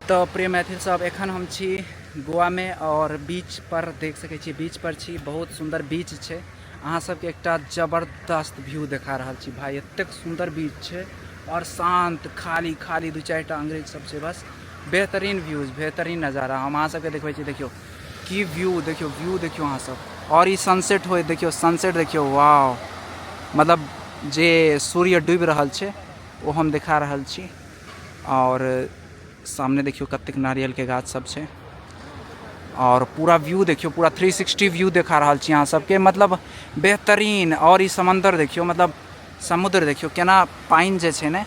तो प्रिय मैथिल सब एखन हम छी गोवा में और बीच पर देख सकै छी, बीच पर छी, बहुत सुंदर बीच है। अहाँ सबके एकटा जबरदस्त व्यू देखा रहल छी भाई, एतेक सुंदर बीच है और शांत, खाली खाली दू चारिटा अंग्रेज सब छै बस। बेहतरीन व्यूज, बेहतरीन नज़ारा हम अहाँ सबके देखबै छी। देखियो की व्यू, देखियो व्यू देखियो अहाँ सब। और ई सनसेट होय, देखियो सनसेट देखियो, वाव। मतलब जे सूर्य डूबि रहल छै वो हम देखा रहल छी। और सामने देखियो कतेक नारियल के गाछ सब छै और पूरा व्यू देखियो, पूरा 360 व्यू देखा रहल छी अहाँ सबके। मतलब बेहतरीन। और ई समंदर देखियो, मतलब समुद्र देखियो केना पानि जे छै ने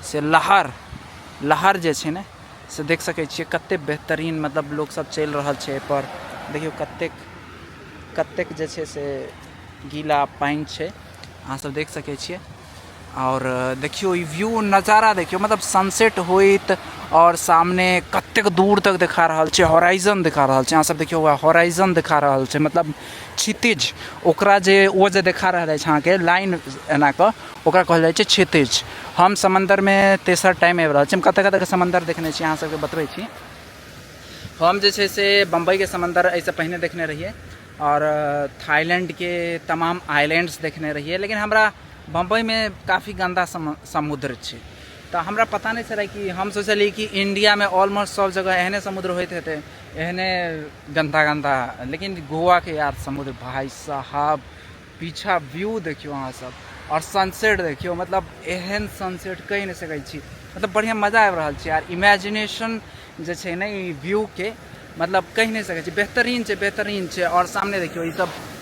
से लहर जे छै ने से देख सकै छियै कते बेहतरीन। मतलब लोग सब चलि रहल छै एहिपर, देखियो कतेक जे छै से गीला पानि छै, अहाँ सब देख सकै छियै। और देखियो ई व्यू नज़ारा देखियो, मतलब सनसेट होइत और सामने कतेक दूर तक देखा रहल छै, हॉराइजन देखा रहल छै। अहाँ सब देखियो हॉराइजन देखा रहल छै, मतलब क्षितिज। ओकरा जे ओ जे देखा रहल अछि अहाँके लाइन एना कऽ, ओकरा कहल जाइ छै क्षितिज। हम समंदर में तेसर टाइम आबि रहल छी। हम कतऽ कतऽ के समंदर देखने छी अहाँ सबके बतबै छी। हम जे छै से बम्बई के समंदर एहिसँ पहिने देखने रहिए और थाईलैंड के तमाम आइलैंड्स देखने रहिए, लेकिन हमरा बम्बई में काफ़ी गंदा समुद्र है। तो हमरा पता नहीं चला कि हम सोचलिए कि इंडिया में ऑलमोस्ट सब जगह एहने समुद्र होते हेतै, एहने गंदा गंदा। लेकिन गोवा के यार समुद्र भाई साहब, पीछा व्यू देखियो अहाँ सब और सनसेट देखियो, मतलब एहन सनसेट कहि नहीं सकै छी। मतलब बढ़िया मजा आबि रहल छै यार। इमेजिनेशन जे छै ने ई व्यू के, मतलब कहि नहीं सकै छी, बेहतरीन छै, बेहतरीन छै। और सामने देखियो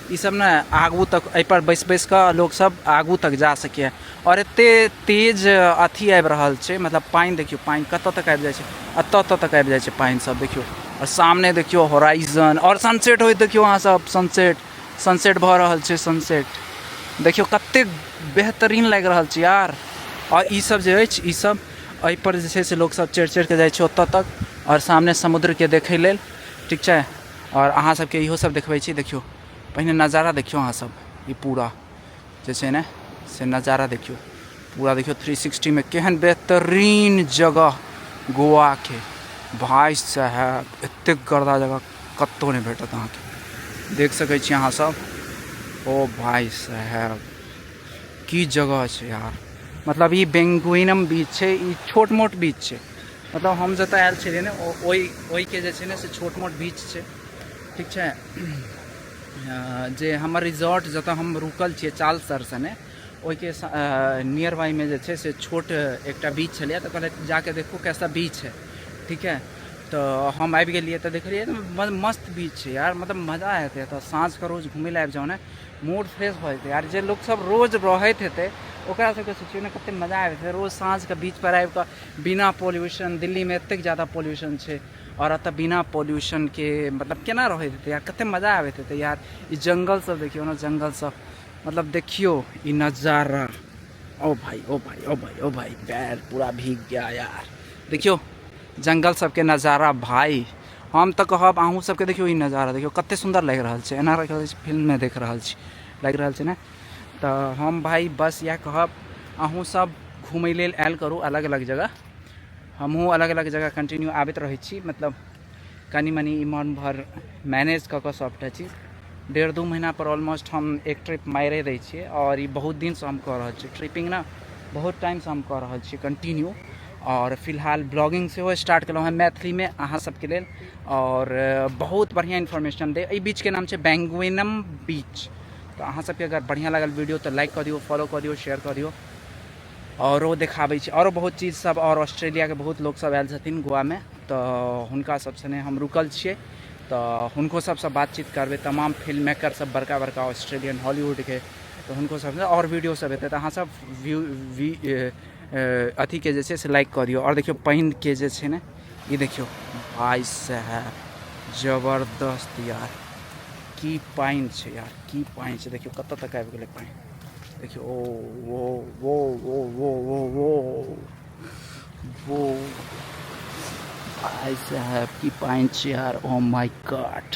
ई सब ने आगू तक एहिपर बैस कऽ लोग सब आगू तक जा सके। और एते तेज अथी आबि रहल छै, मतलब पानि देखियो, पानि कतऽ तक आबि जाइ छै, एतऽ तक आबि जाइ छै पानि सब देखियो। और सामने देखियो हॉराइजन और सनसेट होइत देखियो अहाँ सब, सनसेट भऽ रहल छै, सनसेट देखियो कतेक बेहतरीन लागि रहल छै यार। और ई सब जे अछि, ई सब एहिपर जे छै से लोग सब चढ़ि के जाइ छै ओतऽ तक, और सामने समुद्र के देखै लेल, ठीक छै। और अहाँ सबके इहो सब देखबै छी। देखियो पहिने नज़ारा देखियो अहाँ सब, ई पूरा जे छै ने से नज़ारा देखियो, पूरा देखियो 360 में केहन बेहतरीन जगह गोवा के भाई साहब। एतेक गर्दा जगह कतौ नहीं भेटत अहाँके, देख सकै छी अहाँ सब। ओ भाई साहब की जगह छै यार। मतलब ई बेंगुइनम बीच छै, ई छोट मोट बीच छै। मतलब हम जतऽ आयल छलियै ने ओहि के जे छै ने से छोट मोट बीच छै, ठीक छै। जे हमर रिजॉर्ट जतऽ हम रुकल छियै चालसर सने, ओहिके नियर बाई में जे छै से छोट एकटा बीच छलियै। तऽ कहले जाके देखो कैसा बीच है, ठीक है। तो हम आबि गेलियै तऽ देखलियै मस्त बीच छै यार। मतलब मजा एतै तऽ साँझके रोज घूमै लए आबि जाओ ने, मूड फ्रेश भऽ जेतै यार। जे लोग सब रोज रहैत हेतै ओकरा सबके सोचियो ने कते मजा आबैत हेतै रोज साँझके बीच पर आबि कऽ बिना पोल्यूशन। दिल्ली में एतेक ज़्यादा पोल्यूशन छै और एतऽ बिना पोल्यूशन के मतलब केना रहैत हेतै यार, कते मजा आबैत हेतै यार। ई जंगल सब देखियो ना, जंगल सब, मतलब देखियो ई नज़ारा। ओ भाई ओ भाई ओ भाई ओ भाई, पैर पूरा भीग गया यार। देखियो जंगल सबके नज़ारा भाई। हम तऽ कहब अहूँ सबके देखियो ई नज़ारा देखियो कते सुंदर लागि रहल छै, एना लागि रहल छै फिल्म में देख रहल छी, लागि रहल छै ने। तऽ हम भाई बस इएह कहब, अहूँ सब घूमै लेल आयल करू अलग अलग जगह। हमहूँ अलग अलग जगह कंटिन्यू आबैत रहै छी, मतलब कनी मनी इम्हर उम्हर मैनेज कऽ सबटा चीज। 1.5-2 महीना पर ऑलमोस्ट हम एक ट्रिप मारे दै छियै। और ई बहुत दिन से हम कऽ रहल छी ट्रिपिंग ना, बहुत टाइम से हम कऽ रहल छी कंटिन्यू। और फिलहाल ब्लॉगिंग सेहो स्टार्ट केलहुँ हैं मैथिली में अहाँ सबके लेल, और बहुत बढ़िया इन्फॉर्मेशन दे। एहि बीच के नाम छै बेंगुइनम बीच। तो अहाँ सबके अगर बढ़िया लागल वीडियो तो लाइक कर दियो, फॉलो कर दियो, शेयर कर दियो। और देखाबै छी और बहुत चीज सब। और ऑस्ट्रेलिया के बहुत लोग सब आयल छथिन गोवा में, तो हुनका सब सने हम रुकल छियै। तो हुनको सबसे बातचीत करबै, तमाम फिल्म मेकर सब बड़का बड़का ऑस्ट्रेलियन हॉलीवुड के, तो हुनको सब और वीडियो सब हेतै। तो अहाँ सब अथी के जे छै से लाइक कर दियो। और देखियो पानि के जे छै ने, ई देखियो भाई साहब जबरदस्त यार, की पानि छै यार, की पानि छै। देखियो कतऽ तक आबि गेलै पानि, देखियो ओ वो वो वो वो वो वो वो भाई साहब की पानि छै यार, ओ माय गॉड।